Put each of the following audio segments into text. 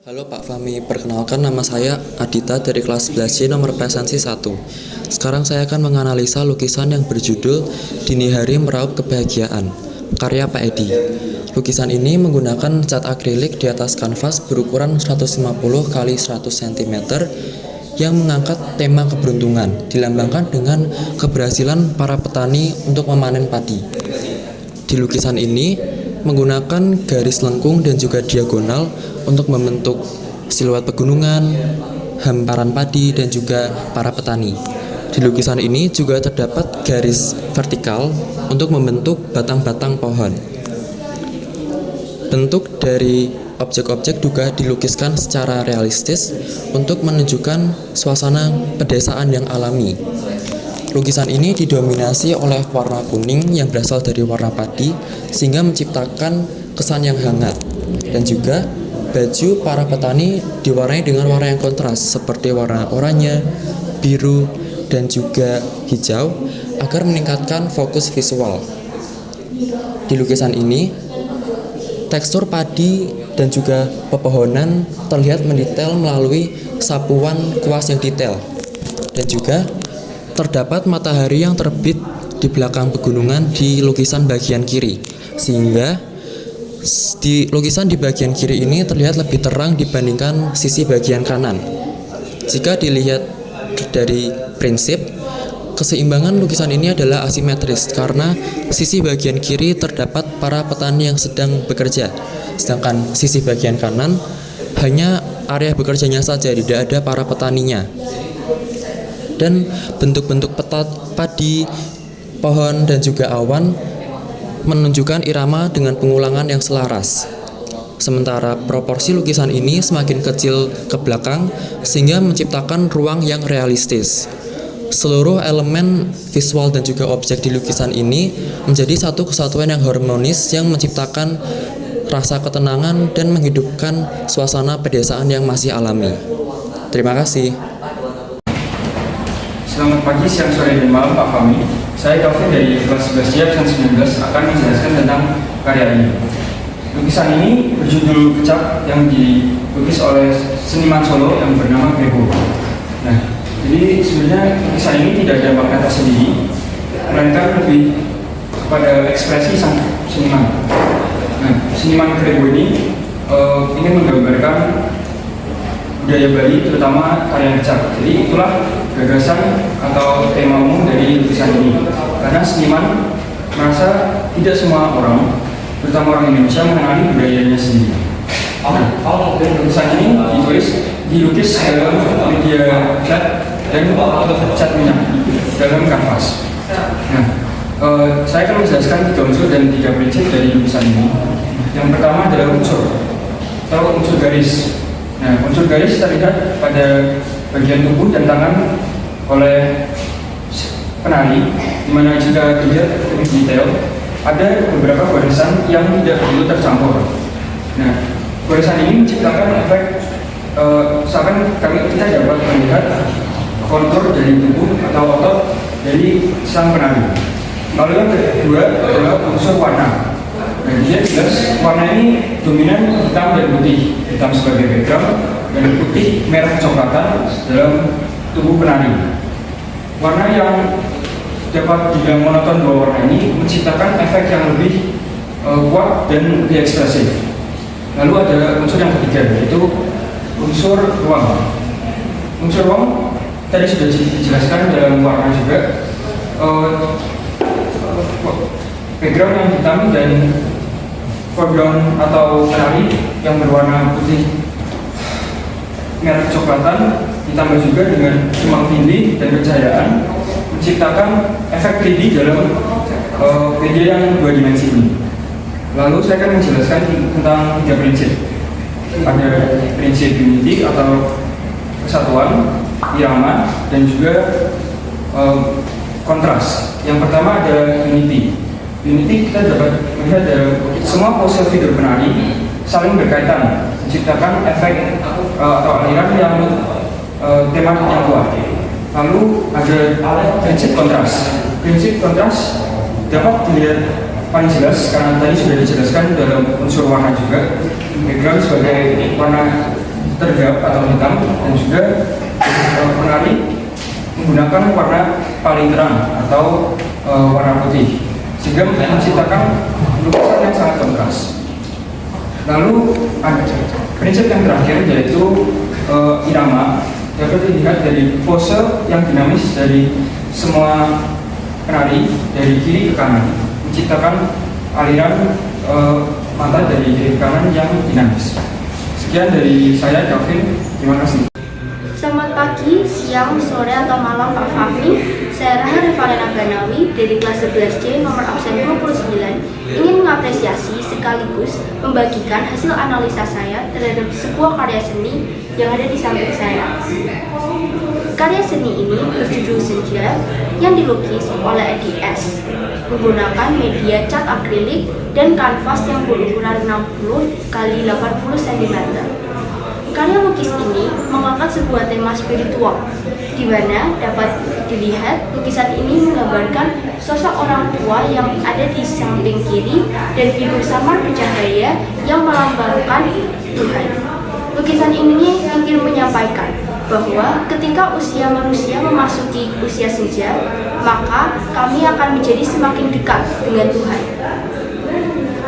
Halo Pak Fahmi, perkenalkan nama saya Adita dari kelas 11C nomor presensi 1. Sekarang saya akan menganalisa lukisan yang berjudul Dini Hari Meraup Kebahagiaan, karya Pak Edi. Lukisan ini menggunakan cat akrilik di atas kanvas berukuran 150 x 100 cm yang mengangkat tema keberuntungan, dilambangkan dengan keberhasilan para petani untuk memanen padi. Di lukisan ini menggunakan garis lengkung dan juga diagonal untuk membentuk siluet pegunungan, hamparan padi, dan juga para petani. Di lukisan ini juga terdapat garis vertikal untuk membentuk batang-batang pohon. Bentuk dari objek-objek juga dilukiskan secara realistis untuk menunjukkan suasana pedesaan yang alami. Lukisan ini didominasi oleh warna kuning yang berasal dari warna padi sehingga menciptakan kesan yang hangat, dan juga baju para petani diwarnai dengan warna yang kontras seperti warna oranye, biru, dan juga hijau agar meningkatkan fokus visual. Di lukisan ini, tekstur padi dan juga pepohonan terlihat mendetail melalui sapuan kuas yang detail, dan juga terdapat matahari yang terbit di belakang pegunungan di lukisan bagian kiri, sehingga di lukisan di bagian kiri ini terlihat lebih terang dibandingkan sisi bagian kanan. Jika dilihat dari prinsip, keseimbangan lukisan ini adalah asimetris karena sisi bagian kiri terdapat para petani yang sedang bekerja, sedangkan sisi bagian kanan hanya area bekerjanya saja, tidak ada para petaninya. Dan bentuk-bentuk padi, pohon, dan juga awan menunjukkan irama dengan pengulangan yang selaras. Sementara proporsi lukisan ini semakin kecil ke belakang sehingga menciptakan ruang yang realistis. Seluruh elemen visual dan juga objek di lukisan ini menjadi satu kesatuan yang harmonis yang menciptakan rasa ketenangan dan menghidupkan suasana pedesaan yang masih alami. Terima kasih. Selamat pagi, siang, sore, dan malam Pak Fahmi. Saya Taufik dari kelas 11C absen 19 akan menjelaskan tentang karya ini. Lukisan ini berjudul Kecap yang dilukis oleh seniman Solo yang bernama Grego. Nah, jadi sebenarnya lukisan ini tidak ada makna tersendiri, melainkan lebih kepada ekspresi sang seniman. Nah, seniman Grego ini ingin menggambarkan budaya Bali, terutama tarian kecap. Jadi itulah gagasan atau tema umum dari lukisan ini. Karena seniman merasa tidak semua orang, terutama orang Indonesia, mengenali budayanya sendiri. Nah, lukisan ini dilukis dalam media cat dan cat minyak dalam kanvas. Nah, saya akan menjelaskan 3 unsur dan 3 prinsip dari lukisan ini. Yang pertama adalah unsur atau unsur garis. Nah, unsur garis terlihat pada bagian tubuh dan tangan oleh penari, di mana jika dilihat lebih detail, ada beberapa barisan yang tidak perlu tercampur. Nah, barisan ini menciptakan efek seakan kita dapat melihat kontur dari tubuh atau otot dari sang penari. Lalu yang kedua adalah unsur warna. Nah, dia jelas warna ini dominan hitam dan putih, hitam sebagai background dan putih merah kecoklatan dalam tubuh penari. Warna yang dapat dibilang monoton dua warna ini menciptakan efek yang lebih kuat dan lebih ekspresif. Lalu ada unsur yang ketiga, yaitu unsur ruang. Unsur ruang tadi sudah dijelaskan dalam warna juga. Background yang hitam dan foreground atau penari yang berwarna putih merah kecoklatan ditambah juga dengan cemang tindih dan pencahayaan menciptakan efek 3D dalam media yang 2 dimensi ini. Lalu saya akan menjelaskan tentang 3 prinsip. Ada prinsip unity atau kesatuan, irama, dan juga kontras. Yang pertama ada unity. Unity kita dapat melihat semua pose figur penari saling berkaitan, menciptakan efek atau aliran yang tematik yang kuat. Lalu ada prinsip kontras. Prinsip kontras dapat dilihat paling jelas karena tadi sudah dijelaskan dalam unsur warna juga. Background sebagai warna tergap atau hitam, dan juga penari menggunakan warna paling terang atau warna putih, sehingga menciptakan lukisan yang sangat kontras. Lalu ada prinsip yang terakhir, yaitu irama, dapat dilihat dari pose yang dinamis dari semua penari dari kiri ke kanan, menciptakan aliran mata dari kiri ke kanan yang dinamis. Sekian dari saya, Calvin. Terima kasih. Selamat pagi, siang, sore, atau malam Pak Fahmi. Saya Rahel Rivalena Ganawi dari kelas 11C nomor absen 29 ingin mengapresiasi sekaligus membagikan hasil analisa saya terhadap sebuah karya seni yang ada di samping saya. Karya seni ini berjudul Senja yang dilukis oleh Edi S menggunakan media cat akrilik dan kanvas yang berukuran 60 x 80 cm. Karya lukis ini mengangkat sebuah tema spiritual, di mana dapat dilihat lukisan ini menggambarkan sosok orang tua yang ada di samping kiri dan figur samar bercahaya yang melambangkan Tuhan. Lukisan ini ingin menyampaikan bahwa ketika usia manusia memasuki usia senja, maka kami akan menjadi semakin dekat dengan Tuhan.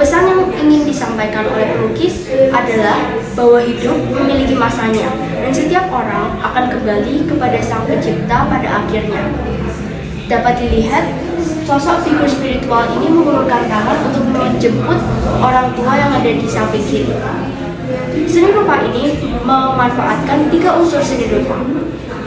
Pesan yang ingin disampaikan oleh pelukis adalah bahwa hidup memiliki masanya dan setiap orang akan kembali kepada Sang Pencipta pada akhirnya. Dapat dilihat, sosok figur spiritual ini mengulurkan tangan untuk menjemput orang tua yang ada di samping kiri. Seni rupa ini memanfaatkan 3 unsur seni rupa.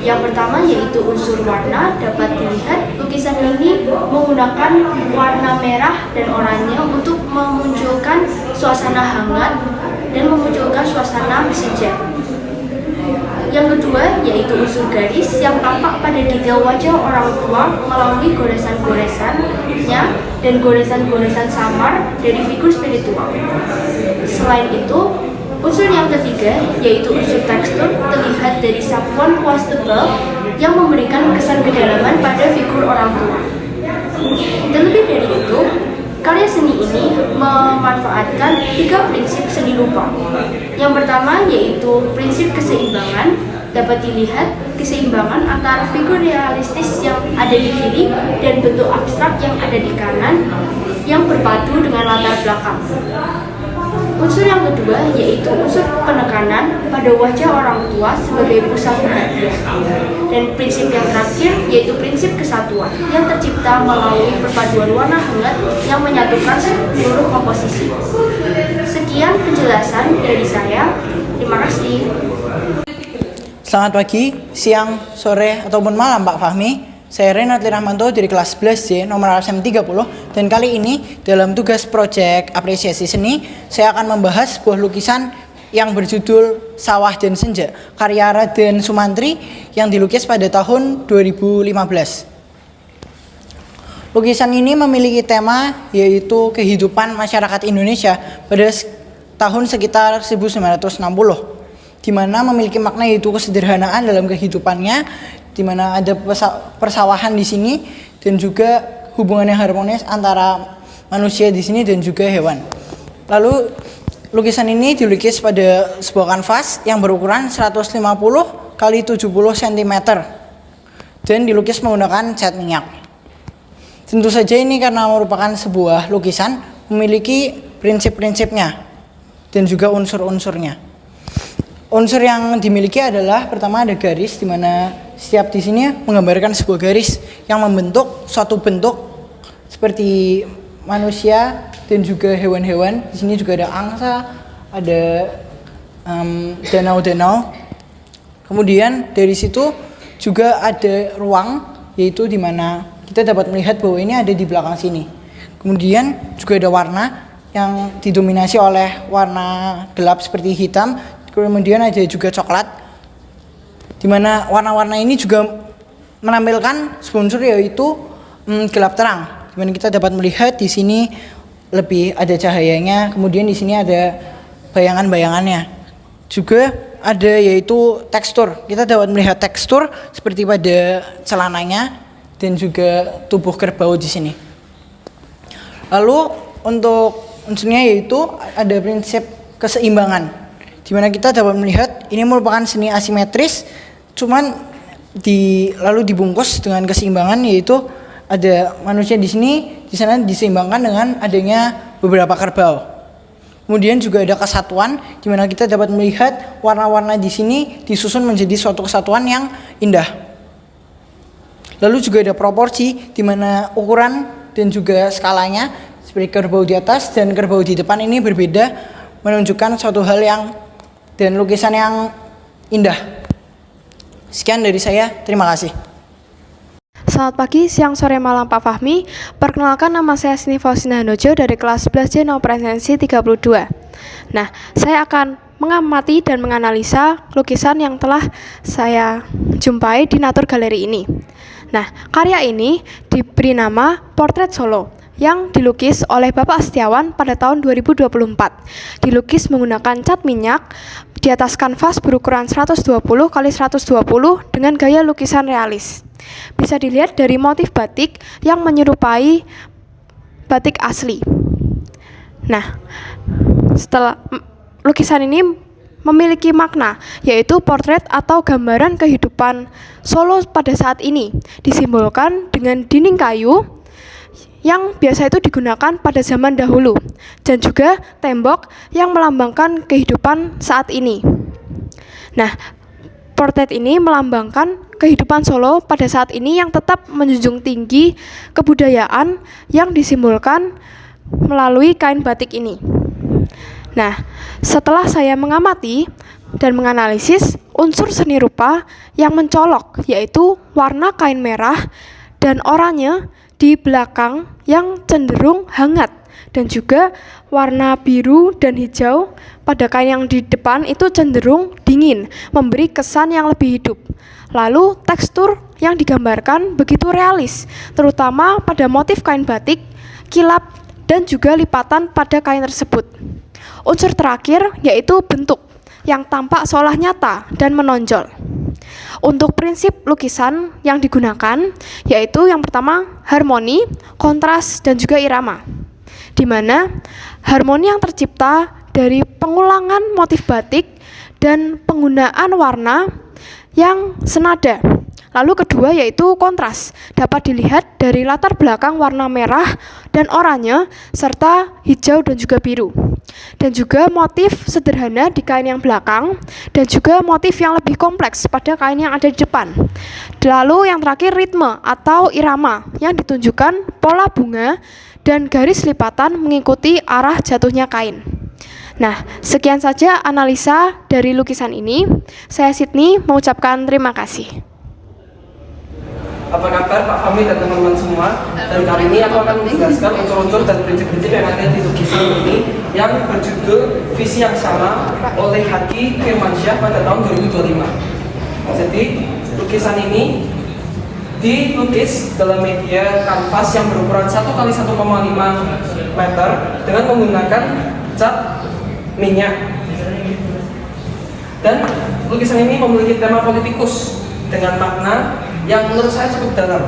Yang pertama yaitu unsur warna. Dapat dilihat lukisan ini menggunakan warna merah dan oranye untuk memunculkan suasana hangat dan memunculkan suasana senja. Yang kedua yaitu unsur garis yang tampak pada detail wajah orang tua melalui goresan-goresannya dan goresan-goresan samar dari figur spiritual. Selain itu, unsur yang ketiga yaitu unsur tekstur terlihat dari sapuan kuas tebal yang memberikan kesan kedalaman pada figur orang tua. Dan lebih dari itu, karya seni ini memanfaatkan 3 prinsip seni rupa. Yang pertama yaitu prinsip keseimbangan. Dapat dilihat keseimbangan antara figur realistis yang ada di kiri dan bentuk abstrak yang ada di kanan yang berpadu dengan latar belakang. Unsur yang kedua yaitu unsur penekanan pada wajah orang tua sebagai pusat perhatian. Dan prinsip yang terakhir yaitu prinsip kesatuan yang tercipta melalui perpaduan warna hangat yang menyatukan seluruh komposisi. Sekian penjelasan dari saya. Terima kasih. Selamat pagi, siang, sore, ataupun malam Pak Fahmi. Saya Renat Lirahmanto dari kelas 11C nomor absen 30, dan kali ini dalam tugas proyek apresiasi seni saya akan membahas sebuah lukisan yang berjudul Sawah dan Senja karya Raden Sumantri yang dilukis pada tahun 2015. Lukisan ini memiliki tema yaitu kehidupan masyarakat Indonesia pada tahun sekitar 1960, di mana memiliki makna yaitu kesederhanaan dalam kehidupannya, di mana ada persawahan di sini dan juga hubungan yang harmonis antara manusia di sini dan juga hewan. Lalu lukisan ini dilukis pada sebuah kanvas yang berukuran 150 x 70 cm dan dilukis menggunakan cat minyak. Tentu saja ini karena merupakan sebuah lukisan memiliki prinsip-prinsipnya dan juga unsur-unsurnya. Unsur yang dimiliki adalah pertama ada garis, di mana setiap di sini menggambarkan sebuah garis yang membentuk suatu bentuk seperti manusia dan juga hewan-hewan. Di sini juga ada angsa, ada danau-danau. Kemudian dari situ juga ada ruang, yaitu di mana kita dapat melihat bahwa ini ada di belakang sini. Kemudian juga ada warna yang didominasi oleh warna gelap seperti hitam. Kemudian ada juga coklat, di mana warna-warna ini juga menampilkan sebuah unsur yaitu gelap terang. Di mana kita dapat melihat di sini lebih ada cahayanya, kemudian di sini ada bayangan-bayangannya. Juga ada yaitu tekstur. Kita dapat melihat tekstur seperti pada celananya dan juga tubuh kerbau di sini. Lalu untuk unsurnya yaitu ada prinsip keseimbangan, Dimana kita dapat melihat ini merupakan seni asimetris, cuman lalu dibungkus dengan keseimbangan, yaitu ada manusia di sini, di sana diseimbangkan dengan adanya beberapa kerbau. Kemudian juga ada kesatuan, di mana kita dapat melihat warna-warna di sini disusun menjadi suatu kesatuan yang indah. Lalu juga ada proporsi, di mana ukuran dan juga skalanya seperti kerbau di atas dan kerbau di depan ini berbeda, menunjukkan suatu hal yang dan lukisan yang indah. Sekian dari saya, terima kasih. Selamat pagi, siang, sore, malam Pak Fahmi. Perkenalkan, nama saya Sini Faustina Handojo dari kelas 11C nomor presensi 32. Nah, saya akan mengamati dan menganalisa lukisan yang telah saya jumpai di Natur Galeri ini. Nah, karya ini diberi nama Portrait Solo yang dilukis oleh Bapak Setiawan pada tahun 2024. Dilukis menggunakan cat minyak di atas kanvas berukuran 120 x 120 dengan gaya lukisan realis. Bisa dilihat dari motif batik yang menyerupai batik asli. Nah, setelah lukisan ini memiliki makna, yaitu potret atau gambaran kehidupan Solo pada saat ini, disimbolkan dengan dinding kayu yang biasa itu digunakan pada zaman dahulu, dan juga tembok yang melambangkan kehidupan saat ini. Nah, portret ini melambangkan kehidupan Solo pada saat ini yang tetap menjunjung tinggi kebudayaan yang disimbolkan melalui kain batik ini. Nah, setelah saya mengamati dan menganalisis unsur seni rupa yang mencolok, yaitu warna kain merah dan oranye di belakang yang cenderung hangat, dan juga warna biru dan hijau pada kain yang di depan itu cenderung dingin, memberi kesan yang lebih hidup. Lalu tekstur yang digambarkan begitu realis, terutama pada motif kain batik, kilap, dan juga lipatan pada kain tersebut. Unsur terakhir yaitu bentuk yang tampak seolah nyata dan menonjol. Untuk prinsip lukisan yang digunakan yaitu yang pertama harmoni, kontras, dan juga irama, di mana harmoni yang tercipta dari pengulangan motif batik dan penggunaan warna yang senada. Lalu kedua yaitu kontras, dapat dilihat dari latar belakang warna merah dan oranye serta hijau dan juga biru. Dan juga motif sederhana di kain yang belakang dan juga motif yang lebih kompleks pada kain yang ada di depan. Lalu yang terakhir ritme atau irama yang ditunjukkan pola bunga dan garis lipatan mengikuti arah jatuhnya kain. Nah, sekian saja analisa dari lukisan ini. Saya Sydney mengucapkan terima kasih. Apa kabar Pak Fahmi dan teman-teman semua? Dan kali ini aku akan menjelaskan unsur-unsur dan prinsip-prinsip yang ada di lukisan ini yang berjudul Visi yang Sama oleh Haki Firmansyah pada tahun 2025. Jadi, lukisan ini dilukis dalam media kanvas yang berukuran 1 x 1,5 meter dengan menggunakan cat minyak. Dan lukisan ini memiliki tema politikus dengan makna yang menurut saya cukup dalam.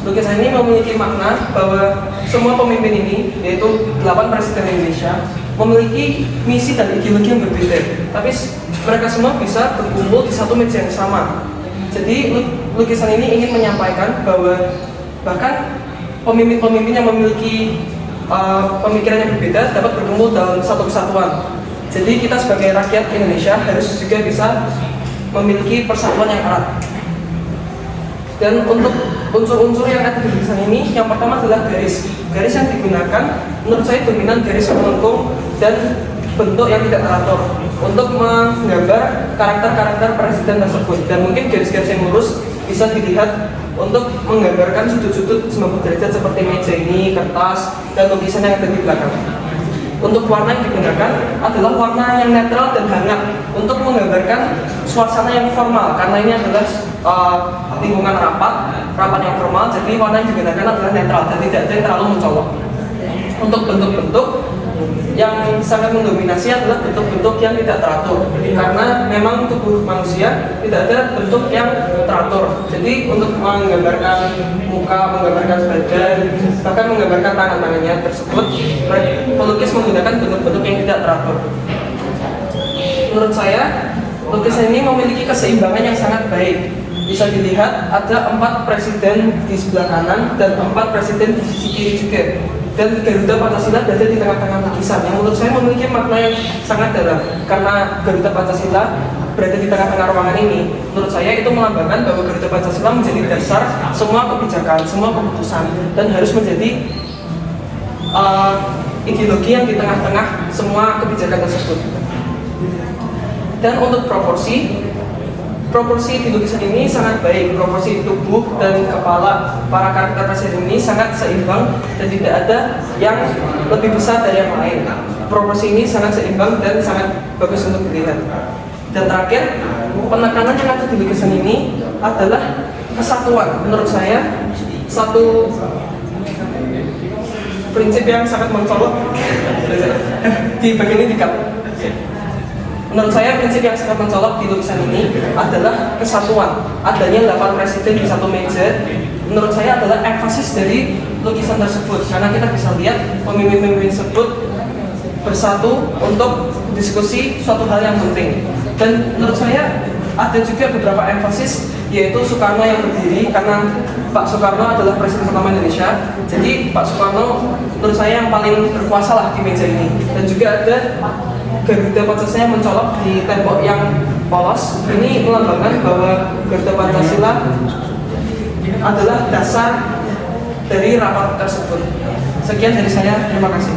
Lukisan ini memiliki makna bahwa semua pemimpin ini, yaitu 8 presiden Indonesia, memiliki misi dan ideologi yang berbeda, tapi mereka semua bisa berkumpul di satu meja yang sama. Jadi lukisan ini ingin menyampaikan bahwa bahkan pemimpin-pemimpin yang memiliki pemikiran yang berbeda dapat berkumpul dalam satu kesatuan. Jadi kita sebagai rakyat Indonesia harus juga bisa memiliki persatuan yang erat. Dan untuk unsur-unsur yang ada di lukisan ini, yang pertama adalah garis. Garis yang digunakan menurut saya dominan garis melengkung dan bentuk yang tidak teratur untuk menggambar karakter-karakter presiden tersebut. Dan mungkin garis-garis yang lurus bisa dilihat untuk menggambarkan sudut-sudut 90 derajat seperti meja ini, kertas, dan lukisan yang ada di belakang. Untuk warna yang digunakan adalah warna yang netral dan hangat untuk menggambarkan suasana yang formal, karena ini adalah lingkungan rapat yang formal, jadi warna yang digunakan adalah netral dan tidak ada yang terlalu mencolok. Untuk bentuk-bentuk yang sangat mendominasi adalah bentuk-bentuk yang tidak teratur, karena memang tubuh manusia tidak ada bentuk yang teratur. Jadi untuk menggambarkan muka, menggambarkan badan, bahkan menggambarkan tangan-tangannya tersebut, pelukis menggunakan bentuk-bentuk yang tidak teratur. menurut saya lukisan ini memiliki keseimbangan yang sangat baik. Bisa dilihat ada 4 presiden di sebelah kanan dan 4 presiden di sisi kiri juga. Dan Garuda Pancasila berada di tengah-tengah lukisan yang menurut saya memiliki makna yang sangat dalam. Karena Garuda Pancasila berada di tengah-tengah ruangan ini, menurut saya itu melambangkan bahwa Garuda Pancasila menjadi dasar semua kebijakan, semua keputusan, dan harus menjadi ideologi yang di tengah-tengah semua kebijakan tersebut. Dan untuk proporsi di lukisan ini sangat baik. Proporsi tubuh dan kepala para karakter presiden ini sangat seimbang dan tidak ada yang lebih besar dari yang lain. Proporsi ini sangat seimbang dan sangat bagus untuk dilihat. Dan terakhir, penekanan yang ada di lukisan ini adalah kesatuan. Menurut saya, satu prinsip yang sangat mencolok di bagian ini dikap. Menurut saya prinsip yang sangat mencolok di lukisan ini adalah kesatuan. Adanya 8 presiden di satu meja, menurut saya adalah emphasis dari lukisan tersebut. Karena kita bisa lihat pemimpin-pemimpin tersebut bersatu untuk diskusi suatu hal yang penting. Dan menurut saya ada juga beberapa emphasis, yaitu Soekarno yang berdiri karena Pak Soekarno adalah presiden pertama Indonesia. Jadi Pak Soekarno menurut saya yang paling berkuasa lah di meja ini. Dan juga ada Garuda Pancasila yang mencolok di tembok yang polos. Ini melambangkan bahwa Garuda Pancasila adalah dasar dari rapat tersebut. Sekian dari saya, terima kasih.